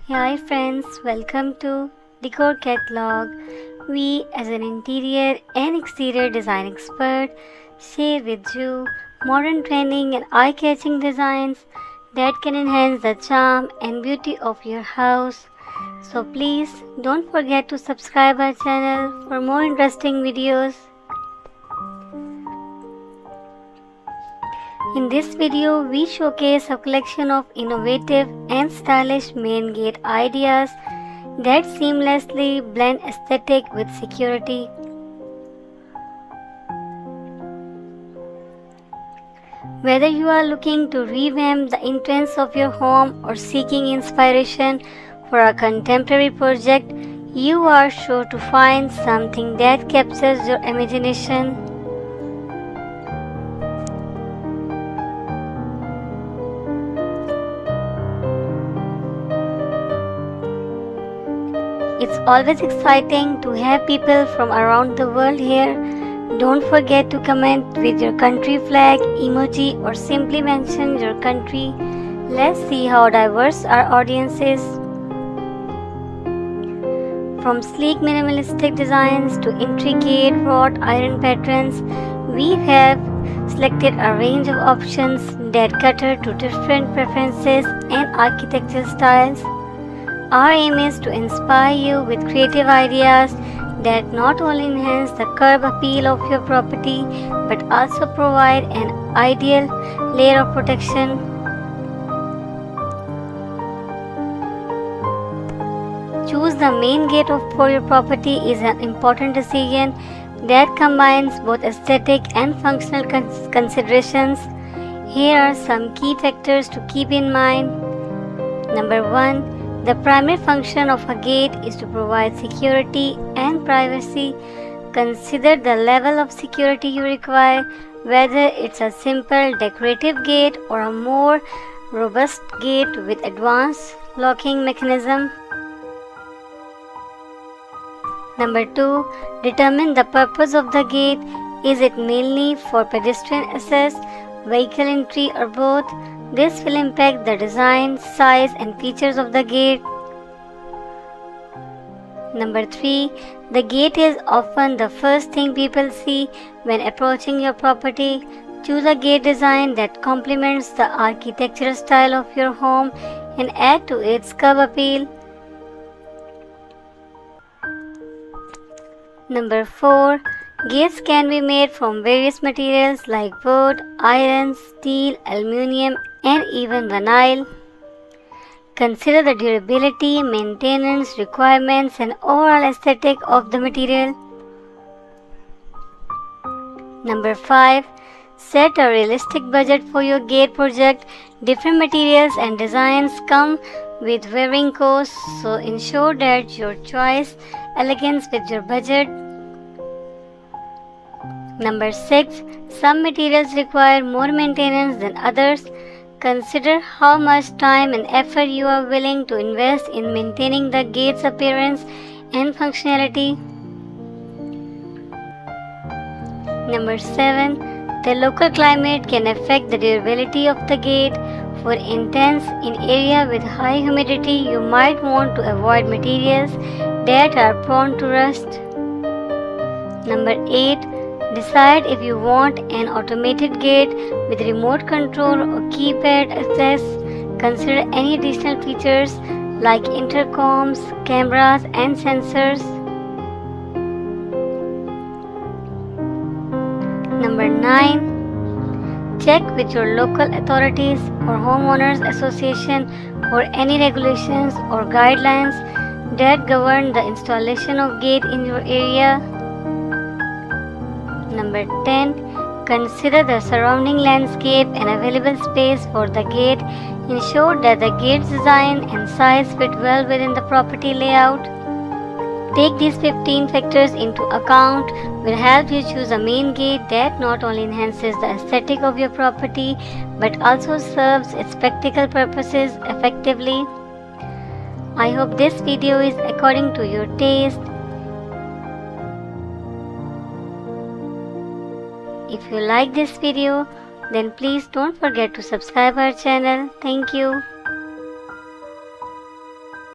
Hi friends, welcome to Decor Catalog. We as an interior and exterior design expert share with you modern trending and eye-catching designs that can enhance the charm and beauty of your house. So please don't forget to subscribe our channel for more interesting videos. In this video, we showcase a collection of innovative and stylish main gate ideas that seamlessly blend aesthetic with security. Whether you are looking to revamp the entrance of your home or seeking inspiration for a contemporary project, you are sure to find something that captures your imagination. It's always exciting to have people from around the world here. Don't forget to comment with your country flag, emoji, or simply mention your country. Let's see how diverse our audience is. From sleek minimalistic designs to intricate wrought iron patterns, we have selected a range of options that cater to different preferences and architectural styles. Our aim is to inspire you with creative ideas that not only enhance the curb appeal of your property but also provide an ideal layer of protection. Choose the main gate for your property is an important decision that combines both aesthetic and functional considerations. Here are some key factors to keep in mind. Number 1. The primary function of a gate is to provide security and privacy. Consider the level of security you require, whether it's a simple decorative gate or a more robust gate with advanced locking mechanism. Number 2. Determine the purpose of the gate. Is it mainly for pedestrian access, vehicle entry, or both? This will impact the design, size, and features of the gate. Number 3. The gate is often the first thing people see when approaching your property. Choose a gate design that complements the architectural style of your home and add to its curb appeal. Number 4. Gates can be made from various materials like wood, iron, steel, aluminum, and even vinyl. Consider the durability, maintenance requirements, and overall aesthetic of the material. Number 5. Set a realistic budget for your gate project. Different materials and designs come with varying costs, so ensure that your choice aligns with your budget. Number 6. Some materials require more maintenance than others. Consider how much time and effort you are willing to invest in maintaining the gate's appearance and functionality. Number 7. The local climate can affect the durability of the gate. For instance, in areas with high humidity, you might want to avoid materials that are prone to rust. Number 8. Decide if you want an automated gate with remote control or keypad access. Consider any additional features like intercoms, cameras, and sensors. Number 9. Check with your local authorities or homeowners association for any regulations or guidelines that govern the installation of gate in your area. Number 10. Consider the surrounding landscape and available space for the gate. Ensure that the gate's design and size fit well within the property layout. Take these 15 factors into account will help you choose a main gate that not only enhances the aesthetic of your property but also serves its practical purposes effectively. I hope this video is according to your taste. If you like this video, then please don't forget to subscribe our channel. Thank you.